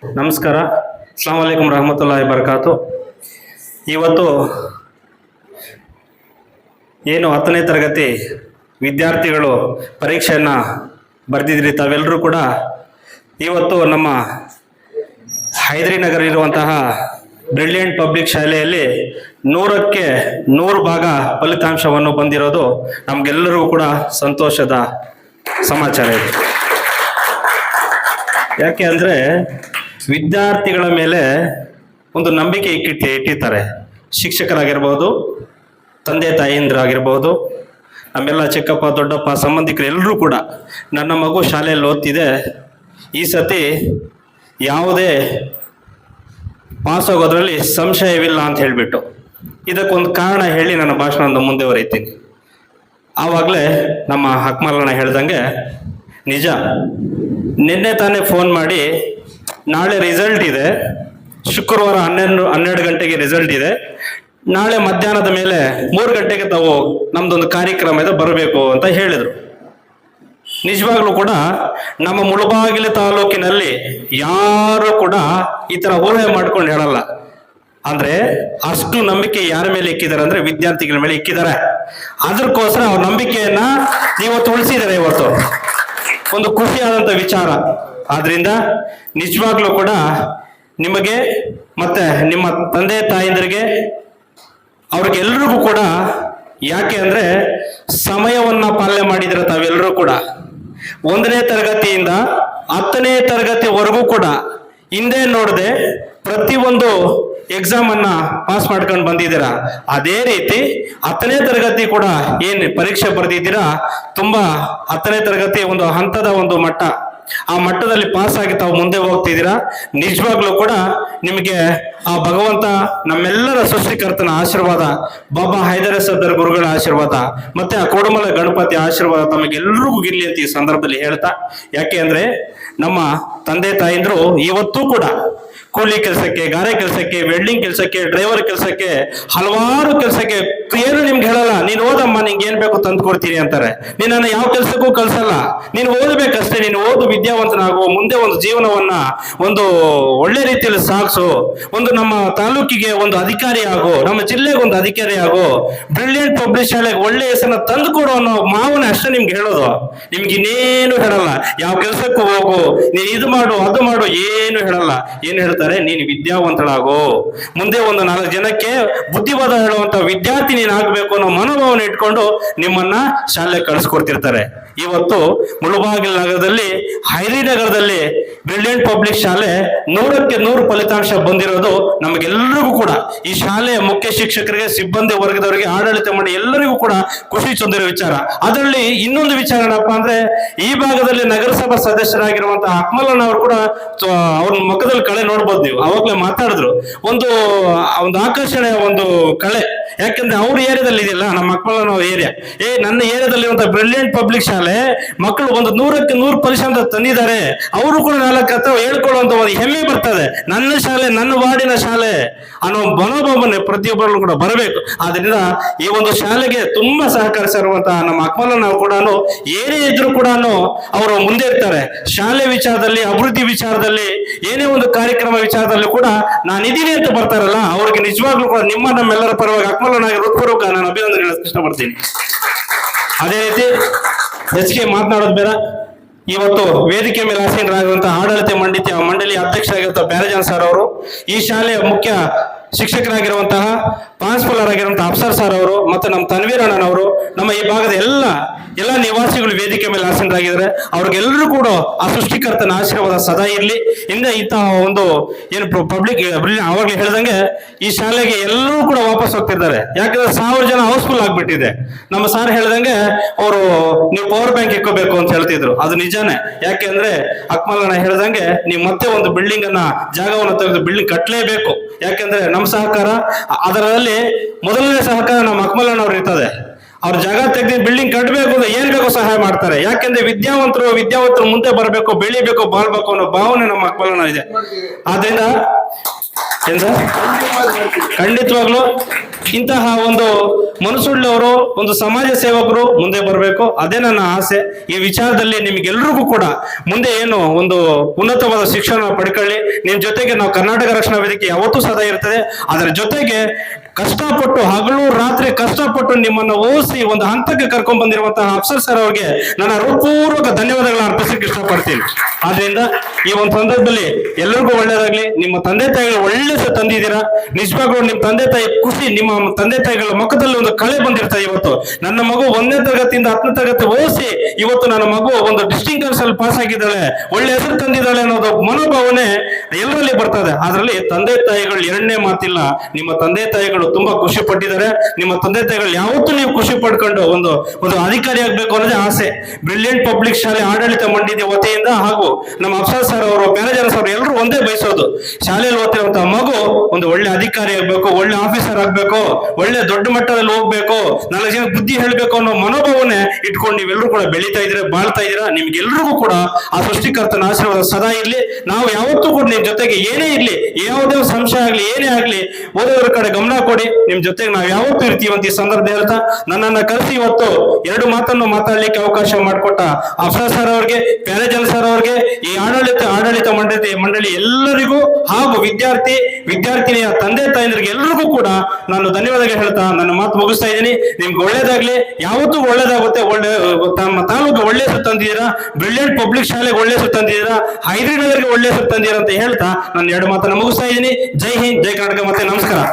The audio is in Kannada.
ನಮಸ್ಕಾರ. ಅಸ್ಸಲಾಮು ಅಲೈಕುಂ ರಹಮತುಲ್ಲಾಹಿ ಬರ್ಕಾತು. ಇವತ್ತು ಏನು 10ನೇ ತರಗತಿ ವಿದ್ಯಾರ್ಥಿಗಳು ಪರೀಕ್ಷೆಯನ್ನು ಬರೆದಿದ್ರಿ ತಾವೆಲ್ಲರೂ ಕೂಡ ಇವತ್ತು ನಮ್ಮ ಹೈದರಿನಗರ ಇರುವಂತಹ ಬ್ರಿಲಿಯಂಟ್ ಪಬ್ಲಿಕ್ ಶಾಲೆಯಲ್ಲಿ 100ಕ್ಕೆ 100 ಭಾಗ ಫಲಿತಾಂಶವನ್ನು ಬಂದಿರೋದು ನಮಗೆಲ್ಲರಿಗೂ ಕೂಡ ಸಂತೋಷದ ಸಮಾಚಾರ ಇದೆ. ಯಾಕೆ ಅಂದರೆ ವಿದ್ಯಾರ್ಥಿಗಳ ಮೇಲೆ ಒಂದು ನಂಬಿಕೆ ಇಟ್ಟಿರ್ತಾರೆ. ಶಿಕ್ಷಕರಾಗಿರ್ಬೋದು, ತಂದೆ ತಾಯಿಯಂದ್ರಾಗಿರ್ಬೋದು, ನಮ್ಮೆಲ್ಲ ಚಿಕ್ಕಪ್ಪ ದೊಡ್ಡಪ್ಪ ಸಂಬಂಧಿಕರು ಎಲ್ಲರೂ ಕೂಡ ನನ್ನ ಮಗು ಶಾಲೆಯಲ್ಲಿ ಓದ್ತಿದೆ, ಈ ಸತಿ ಯಾವುದೇ ಪಾಸ್ ಆಗೋದ್ರಲ್ಲಿ ಸಂಶಯವಿಲ್ಲ ಅಂತ ಹೇಳಿಬಿಟ್ಟು ಇದಕ್ಕೊಂದು ಕಾರಣ ಹೇಳಿ ನನ್ನ ಭಾಷಣವನ್ನು ಮುಂದುವರಿತೀನಿ. ಆವಾಗಲೇ ನಮ್ಮ ಅಕ್ಮಲಣ್ಣ ಹೇಳ್ದಂಗೆ ನಿಜ, ನಿನ್ನೆ ತಾನೇ ಫೋನ್ ಮಾಡಿ ನಾಳೆ ರಿಸಲ್ಟ್ ಇದೆ, ಶುಕ್ರವಾರ 12 ಗಂಟೆಗೆ ರಿಸಲ್ಟ್ ಇದೆ, ನಾಳೆ ಮಧ್ಯಾಹ್ನದ ಮೇಲೆ 3 ಗಂಟೆಗೆ ತಾವು ನಮ್ದೊಂದು ಕಾರ್ಯಕ್ರಮ ಇದೆ ಬರಬೇಕು ಅಂತ ಹೇಳಿದರು. ನಿಜವಾಗ್ಲೂ ಕೂಡ ನಮ್ಮ ಮುಳಬಾಗಿಲು ತಾಲೂಕಿನಲ್ಲಿ ಯಾರು ಕೂಡ ಈ ಥರ ಊಹೆ ಮಾಡ್ಕೊಂಡು ಹೇಳಲ್ಲ. ಅಂದ್ರೆ ಅಷ್ಟು ನಂಬಿಕೆ ಯಾರ ಮೇಲೆ ಇಕ್ಕಿದ್ದಾರೆ ಅಂದ್ರೆ ವಿದ್ಯಾರ್ಥಿಗಳ ಮೇಲೆ ಇಕ್ಕಿದ್ದಾರೆ. ಅದಕ್ಕೋಸ್ಕರ ಅವ್ರ ನಂಬಿಕೆಯನ್ನ ಇವತ್ತು ಉಳಿಸಿದ್ದಾರೆ. ಇವತ್ತು ಒಂದು ಖುಷಿಯಾದಂಥ ವಿಚಾರ. ಆದ್ರಿಂದ ನಿಜವಾಗ್ಲೂ ಕೂಡ ನಿಮಗೆ ಮತ್ತೆ ನಿಮ್ಮ ತಂದೆ ತಾಯಂದಿರಿಗೆ ಅವ್ರಿಗೆಲ್ರಿಗೂ ಕೂಡ, ಯಾಕೆ ಅಂದ್ರೆ ಸಮಯವನ್ನ ಪಾಲನೆ ಮಾಡಿದ್ರೆ ತಾವೆಲ್ಲರೂ ಕೂಡ 1ನೇ ತರಗತಿಯಿಂದ 10ನೇ ತರಗತಿವರೆಗೂ ಕೂಡ ಹಿಂದೆ ನೋಡದೆ ಪ್ರತಿಯೊಂದು ಎಕ್ಸಾಮ್ ಅನ್ನ ಪಾಸ್ ಮಾಡ್ಕೊಂಡು ಬಂದಿದ್ದೀರಾ. ಅದೇ ರೀತಿ 10ನೇ ತರಗತಿ ಕೂಡ ಏನ್ ಪರೀಕ್ಷೆ ಬರೆದಿದ್ದೀರಾ, ತುಂಬಾ 10ನೇ ತರಗತಿ ಒಂದು ಹಂತದ ಒಂದು ಮಟ್ಟ, ಆ ಮಟ್ಟದಲ್ಲಿ ಪಾಸ್ ಆಗಿ ತಾವು ಮುಂದೆ ಹೋಗ್ತಿದ್ದೀರಾ. ನಿಜವಾಗ್ಲೂ ಕೂಡ ನಿಮಗೆ ಆ ಭಗವಂತ, ನಮ್ಮೆಲ್ಲರ ಸೃಷ್ಟಿಕರ್ತನ ಆಶೀರ್ವಾದ, ಬಾಬಾ ಹೈದರ ಸದ್ದರ್ ಗುರುಗಳ ಆಶೀರ್ವಾದ, ಮತ್ತೆ ಆ ಕೋಡಮಲ ಗಣಪತಿ ಆಶೀರ್ವಾದ ತಮಗೆಲ್ಲರಿಗೂ ಇರ್ಲಿ ಅಂತ ಈ ಸಂದರ್ಭದಲ್ಲಿ ಹೇಳ್ತಾ, ಯಾಕೆ ಅಂದ್ರೆ ನಮ್ಮ ತಂದೆ ತಾಯಿಂದ್ರು ಇವತ್ತೂ ಕೂಡ ಕೂಲಿ ಕೆಲಸಕ್ಕೆ, ಗಾರೆ ಕೆಲಸಕ್ಕೆ, ವೆಲ್ಡಿಂಗ್ ಕೆಲಸಕ್ಕೆ, ಡ್ರೈವರ್ ಕೆಲಸಕ್ಕೆ, ಹಲವಾರು ಕೆಲಸಕ್ಕೆ ಏನು ನಿಮ್ಗೆ ಹೇಳಲ್ಲ, ನೀನು ಓದಮ್ಮ, ನಿಂಗೆ ಏನ್ ಬೇಕು ತಂದು ಕೊಡ್ತೀನಿ ಅಂತಾರೆ. ನಿನ್ನನ್ನು ಯಾವ ಕೆಲಸಕ್ಕೂ ಕಳ್ಸಲ್ಲ, ನೀನು ಓದಬೇಕಷ್ಟೇ, ನೀನು ಓದು, ವಿದ್ಯಾವಂತನಾಗು, ಮುಂದೆ ಒಂದು ಜೀವನವನ್ನ ಒಂದು ಒಳ್ಳೆ ರೀತಿಯಲ್ಲಿ ಸಾಗಿಸು, ಒಂದು ನಮ್ಮ ತಾಲೂಕಿಗೆ ಒಂದು ಅಧಿಕಾರಿ ಆಗು, ನಮ್ಮ ಜಿಲ್ಲೆಗೆ ಒಂದು ಅಧಿಕಾರಿ ಆಗು, ಬ್ರಿಲಿಯಂಟ್ ಪಬ್ಲಿಕ್ ಶಾಲೆಗೆ ಒಳ್ಳೆ ಹೆಸರನ್ನ ತಂದು ಕೊಡು ಅನ್ನೋ ಮಾವನ ಅಷ್ಟೇ ನಿಮ್ಗೆ ಹೇಳೋದು. ನಿಮ್ಗೆ ಇನ್ನೇನು ಹೇಳಲ್ಲ. ಯಾವ ಕೆಲಸಕ್ಕೂ ಹೋಗು, ನೀನು ಇದು ಮಾಡು, ಅದು ಮಾಡು, ಏನು ಹೇಳಲ್ಲ. ಏನು ಹೇಳ್ತಾರೆ, ನೀನು ವಿದ್ಯಾವಂತಳಾಗು, ಮುಂದೆ ಒಂದು 4 ಜನಕ್ಕೆ ಬುದ್ಧಿವಾದ ಹೇಳುವಂತ ವಿದ್ಯಾರ್ಥಿ ನೀನು ಆಗ್ಬೇಕು ಅನ್ನೋ ಮನೋಭಾವನೆ ಇಟ್ಕೊಂಡು ನಿಮ್ಮನ್ನ ಶಾಲೆ ಕಳಿಸ್ಕೊಡ್ತಿರ್ತಾರೆ. ಇವತ್ತು ಮುಳಬಾಗಿಲು ನಗರದಲ್ಲಿ, ಹೈದರಿನಗರದಲ್ಲಿ ಬ್ರಿಲಿಯಂಟ್ ಪಬ್ಲಿಕ್ ಶಾಲೆ 100ಕ್ಕೆ 100 ಫಲಿತಾಂಶ ಬಂದಿರೋದು ನಮಗೆಲ್ಲರಿಗೂ ಕೂಡ, ಈ ಶಾಲೆಯ ಮುಖ್ಯ ಶಿಕ್ಷಕರಿಗೆ, ಸಿಬ್ಬಂದಿ ವರ್ಗದವರಿಗೆ, ಆಡಳಿತ ಮಂಡಳಿ ಎಲ್ಲರಿಗೂ ಕೂಡ ಖುಷಿ ತಂದಿರೋ ವಿಚಾರ. ಅದರಲ್ಲಿ ಇನ್ನೊಂದು ವಿಚಾರ ಏನಪ್ಪಾ ಅಂದ್ರೆ, ಈ ಭಾಗದಲ್ಲಿ ನಗರಸಭಾ ಸದಸ್ಯರಾಗಿರುವಂತಹ ಅಕ್ಮಲಣ್ಣ ಅವರು ಕೂಡ ಅವ್ರ ಮುಖದಲ್ಲಿ ಕಳೆ ನೋಡ್ಬೋದು ನೀವು. ಅವಾಗಲೇ ಮಾತಾಡಿದ್ರು, ಒಂದು ಆಕರ್ಷಣೆಯ ಒಂದು ಕಳೆ. ಯಾಕಂದ್ರೆ ಅವ್ರ ಏರಿಯಾದಲ್ಲಿ ಇದೆಯಲ್ಲ, ನಮ್ಮ ಅಕ್ಮಲಣ್ಣ ಏರಿಯಾ, ನನ್ನ ಏರಿಯಾದಲ್ಲಿ ಬ್ರಿಲಿಯಂಟ್ ಪಬ್ಲಿಕ್ ಶಾಲೆ ಮಕ್ಕಳು ಒಂದು 100ಕ್ಕೆ 100 ಫಲಿತಾಂಶ ತಂದಿದ್ದಾರೆ. ಅವರು ಕೂಡ 4 ಅಥವಾ ಹೇಳ್ಕೊಳ್ಳುವಂತ ಒಂದು ಹೆಮ್ಮೆ ಬರ್ತದೆ. ನನ್ನ ಶಾಲೆ, ನನ್ನ ವಾರ್ಡಿನ ಶಾಲೆ ಅನ್ನೋ ಮನೋಭಾವನೆ ಪ್ರತಿಯೊಬ್ಬರು ಕೂಡ ಬರಬೇಕು. ಆದ್ರಿಂದ ಈ ಒಂದು ಶಾಲೆಗೆ ತುಂಬಾ ಸಹಕರಿಸಿರುವಂತಹ ನಮ್ಮ ಅಕ್ಮಲಣ್ಣ ಕೂಡ ಏನೇ ಇದ್ರು ಕೂಡ ಅವರು ಮುಂದೆ ಇರ್ತಾರೆ. ಶಾಲೆ ವಿಚಾರದಲ್ಲಿ, ಅಭಿವೃದ್ಧಿ ವಿಚಾರದಲ್ಲಿ, ಏನೇ ಒಂದು ಕಾರ್ಯಕ್ರಮ ವಿಚಾರದಲ್ಲಿ ಕೂಡ ನಾನಿದ್ದೀನಿ ಅಂತ ಬರ್ತಾರಲ್ಲ, ಅವ್ರಿಗೆ ನಿಜವಾಗ್ಲೂ ಕೂಡ ನಿಮ್ಮ ನಮ್ಮೆಲ್ಲರ ಪರವಾಗಿ ಅಕ್ಮಲಣ್ಣ ಹೃತ್ಪೂರ್ವಕ ನಾನು ಅಭಿನಂದನೆ ಇಷ್ಟಪಡ್ತೀನಿ. ಅದೇ ರೀತಿ ಹೆಚ್ಚಿಗೆ ಮಾತನಾಡೋದು ಬೇಡ. ಇವತ್ತು ವೇದಿಕೆ ಮೇಲೆ ಆಸೀನರಾಗಿರುವಂತಹ ಆಡಳಿತ ಮಂಡಳಿ ಅಧ್ಯಕ್ಷರಾಗಿರುವಂತಹ ಬ್ಯಾರಜಾನ್ ಸರ್ ಅವರು, ಈ ಶಾಲೆಯ ಮುಖ್ಯ ಶಿಕ್ಷಕರಾಗಿರುವಂತಹ ಪ್ರಾನ್ಸಿಪಲ್ ಆಗಿರುವಂತಹ ಅಫ್ಸರ್ ಸರ್ ಅವರು, ಮತ್ತೆ ನಮ್ಮ ತನ್ವೀರ್ ಅಣ್ಣನವರು, ನಮ್ಮ ಈ ಭಾಗದ ಎಲ್ಲ ನಿವಾಸಿಗಳು ವೇದಿಕೆ ಮೇಲೆ ಆಸೀನರಾಗಿದ್ದಾರೆ. ಅವ್ರಿಗೆಲ್ಲರೂ ಕೂಡ ಆ ಸೃಷ್ಟಿಕರ್ತನ ಆಶೀರ್ವಾದ ಸದಾ ಇರಲಿ. ಹಿಂದೆ ಇಂತಹ ಒಂದು ಏನು ಪಬ್ಲಿಕ್ ಅವಾಗಲೇ ಹೇಳ್ದಂಗೆ ಈ ಶಾಲೆಗೆ ಎಲ್ಲರೂ ಕೂಡ ವಾಪಸ್ ಹೋಗ್ತಿದ್ದಾರೆ. ಯಾಕಂದ್ರೆ 1000 ಜನ ಹೌಸ್ಫುಲ್ ಆಗ್ಬಿಟ್ಟಿದೆ. ನಮ್ಮ ಸಾರ್ ಹೇಳ್ದಂಗೆ ಅವರು ನೀವು ಪವರ್ ಬ್ಯಾಂಕ್ ಇಕ್ಕೋಬೇಕು ಅಂತ ಹೇಳ್ತಿದ್ರು. ಅದು ನಿಜಾನೇ. ಯಾಕೆ ಅಂದ್ರೆ ಅಕ್ಮಲಣ್ಣ ಹೇಳ್ದಂಗೆ ನೀವು ಮತ್ತೆ ಒಂದು ಬಿಲ್ಡಿಂಗ್ ಅನ್ನ, ಜಾಗವನ್ನು ತೆಗೆದು ಬಿಲ್ಡಿಂಗ್ ಕಟ್ಟಲೇಬೇಕು. ಯಾಕೆಂದ್ರೆ ನಮ್ಮ ಸಹಕಾರ, ಅದರಲ್ಲಿ ಮೊದಲನೇ ಸಹಕಾರ ನಮ್ಮ ಅಕ್ಮಲಣ್ಣ ಅವ್ರು ಇರ್ತದೆ. ಅವ್ರ ಜಾಗ ತೆಗೆದು ಬಿಲ್ಡಿಂಗ್ ಕಟ್ಟಬೇಕು ಅಂದ್ರೆ ಏನ್ ಬೇಕೋ ಸಹಾಯ ಮಾಡ್ತಾರೆ. ಯಾಕೆಂದ್ರೆ ವಿದ್ಯಾವಂತರು ಮುಂದೆ ಬರಬೇಕು, ಬೆಳಿಬೇಕು, ಬಾಳ್ಬೇಕು ಅನ್ನೋ ಭಾವನೆ ನಮ್ಮ ಅಕ್ಮಲಣ್ಣ ಇದೆ. ಆದ್ರಿಂದ ಖಂಡಿತವಾಗ್ಲು ಇಂತಹ ಒಂದು ಮನಸ್ಸುಳ್ಳವರು, ಒಂದು ಸಮಾಜ ಸೇವಕರು ಮುಂದೆ ಬರಬೇಕು. ಅದೇ ನನ್ನ ಆಸೆ. ಈ ವಿಚಾರದಲ್ಲಿ ನಿಮ್ಗೆಲ್ರಿಗೂ ಕೂಡ ಮುಂದೆ ಏನು ಒಂದು ಉನ್ನತವಾದ ಶಿಕ್ಷಣ ಪಡ್ಕೊಳ್ಳಿ. ನಿಮ್ ಜೊತೆಗೆ ನಾವು ಕರ್ನಾಟಕ ರಕ್ಷಣಾ ವೇದಿಕೆ ಯಾವತ್ತೂ ಸದಾ ಇರ್ತದೆ. ಅದರ ಜೊತೆಗೆ ಕಷ್ಟಪಟ್ಟು ಹಗಲು ರಾತ್ರಿ ಕಷ್ಟಪಟ್ಟು ನಿಮ್ಮನ್ನು ಓದಿಸಿ ಒಂದು ಹಂತಕ್ಕೆ ಕರ್ಕೊಂಡ್ ಬಂದಿರುವಂತಹ ಅಫ್ಸರ್ ಸರ್ ಅವರಿಗೆ ನನ್ನ ಹೃತ್ಪೂರ್ವಕ ಧನ್ಯವಾದಗಳನ್ನ ಅರ್ಪಿಸಲಿಕ್ಕೆ ಇಷ್ಟಪಡ್ತೀನಿ. ಆದ್ರಿಂದ ಈ ಒಂದು ಸಂದರ್ಭದಲ್ಲಿ ಎಲ್ಲರಿಗೂ ಒಳ್ಳೇದಾಗ್ಲಿ. ನಿಮ್ಮ ತಂದೆ ತಾಯಿಗಳು ಒಳ್ಳೆ ತಂದಿದ್ದೀರಾ. ನಿಜವಾಗ್ಲೂ ನಿಮ್ಮ ತಂದೆ ತಾಯಿ ಖುಷಿ, ನಿಮ್ಮ ತಂದೆ ತಾಯಿಗಳ ಮುಖದಲ್ಲಿ ಒಂದು ಕಳೆ ಬಂದಿರ್ತದೆ. ಇವತ್ತು ನನ್ನ ಮಗು 1ನೇ ತರಗತಿಯಿಂದ 10ನೇ ತರಗತಿ ಓದಿಸಿ ಇವತ್ತು ನನ್ನ ಮಗು ಒಂದು ಡಿಸ್ಟಿಂಕ್ಷನ್ಸ್ ಅಲ್ಲಿ ಪಾಸ್ ಆಗಿದ್ದಾಳೆ, ಒಳ್ಳೆ ಹೆಸರು ತಂದಿದ್ದಾಳೆ ಅನ್ನೋದು ಮನೋಭಾವನೆ ಎಲ್ಲರಲ್ಲಿ ಬರ್ತದೆ. ಅದರಲ್ಲಿ ತಂದೆ ತಾಯಿಗಳು ಎರಡನೇ ಮಾತಿಲ್ಲ. ನಿಮ್ಮ ತಂದೆ ತಾಯಿಗಳು ತುಂಬಾ ಖುಷಿ ಪಟ್ಟಿದ್ದಾರೆ. ನಿಮ್ಮ ತಂದೆ ತಾಯಿಗಳು ಯಾವತ್ತೂ ನೀವು ಖುಷಿ ಪಡ್ಕೊಂಡು ಒಂದು ಅಧಿಕಾರಿ ಆಗ್ಬೇಕು ಅನ್ನೋದೇ ಆಸೆ. ಬ್ರಿಲಿಯಂಟ್ ಪಬ್ಲಿಕ್ ಶಾಲೆ ಆಡಳಿತ ಮಂಡಳಿ ವತಿಯಿಂದ ಹಾಗೂ ನಮ್ಮ ಅಫ್ಸರ್ ಸರ್ ಅವರು, ಮ್ಯಾನೇಜರ್ ಸರ್ ಎಲ್ಲರೂ ಒಂದೇ ಬಯಸೋದು, ಶಾಲೆಯಲ್ಲಿ ಓದ್ತಿರುವಂತಹ ಮಗು ಒಂದು ಒಳ್ಳೆ ಅಧಿಕಾರಿ ಆಗ್ಬೇಕು, ಒಳ್ಳೆ ಆಫೀಸರ್ ಆಗ್ಬೇಕು, ಒಳ್ಳೆ ದೊಡ್ಡ ಮಟ್ಟದಲ್ಲಿ ಹೋಗ್ಬೇಕು, 4 ಜನ ಬುದ್ಧಿ ಹೇಳ್ಬೇಕು ಅನ್ನೋ ಮನೋಭಾವನೆ ಇಟ್ಕೊಂಡು ನೀವೆಲ್ಲರೂ ಕೂಡ ಬೆಳೀತಾ ಇದ್ರೆ, ಬಾಳ್ತಾ ಇದ್ದೀರಾ. ನಿಮ್ಗೆಲ್ರಿಗೂ ಕೂಡ ಆ ಸೃಷ್ಟಿಕರ್ತನ ಆಶೀರ್ವಾದ ಸದಾ ಇರ್ಲಿ. ನಾವು ಯಾವತ್ತೂ ಕೂಡ ನಿಮ್ ಜೊತೆಗೆ ಏನೇ ಇರ್ಲಿ, ಯಾವುದೇ ಸಂಶಯ ಆಗ್ಲಿ, ಏನೇ ಆಗ್ಲಿ, ಓದೋದ್ರ ಕಡೆ ಗಮನ ಕೊಡಿ. ನಿಮ್ ಜೊತೆಗೆ ನಾವು ಯಾವತ್ತೂ ಇರ್ತೀವಿ ಅಂತ ಈ ಸಂದರ್ಭ ಹೇಳ್ತಾ ನನ್ನನ್ನ ಕರೆಸಿ ಇವತ್ತು 2 ಮಾತನ್ನು ಮಾತಾಡ್ಲಿಕ್ಕೆ ಅವಕಾಶ ಮಾಡಿಕೊಟ್ಟ ಅಫ್ಸರ್ ಸರ್ ಅವ್ರಿಗೆ, ಮ್ಯಾನೇಜರ್ ಸರ್ ಅವ್ರಿಗೆ, ಈ ಆಡಳಿತ ಮಂಡಳಿ ಎಲ್ಲರಿಗೂ ಹಾಗೂ ವಿದ್ಯಾರ್ಥಿನಿಯ ತಂದೆ ತಾಯಂದ್ರಿಗೆ ಎಲ್ಲರಿಗೂ ಕೂಡ ನಾನು ಧನ್ಯವಾದಗಳು ಹೇಳ್ತಾ ನನ್ನ ಮಾತು ಮುಗಿಸ್ತಾ ಇದ್ದೀನಿ. ನಿಮ್ಗೆ ಒಳ್ಳೇದಾಗ್ಲಿ, ಯಾವತ್ತೂ ಒಳ್ಳೇದಾಗುತ್ತೆ. ತಮ್ಮ ತಾಲೂಕು ಒಳ್ಳೆ ಹೆಸರು ತಂದಿದ್ದೀರಾ, ಬ್ರಿಲಿಯಂಟ್ ಪಬ್ಲಿಕ್ ಶಾಲೆಗೆ ಒಳ್ಳೆ ಹೆಸರು ತಂದಿದ್ದೀರಾ, ಹೈದರಾಬಾದ್ಗೆ ಒಳ್ಳೆ ಹೆಸರು ತಂದಿದ್ದೀರಾ ಅಂತ ಹೇಳ್ತಾ ನನ್ನ 2 ಮಾತನ್ನ ಮುಗಿಸ್ತಾ ಇದ್ದೀನಿ. ಜೈ ಹಿಂದ್, ಜೈ ಕರ್ನಾಟಕ, ಮತ್ತೆ ನಮಸ್ಕಾರ.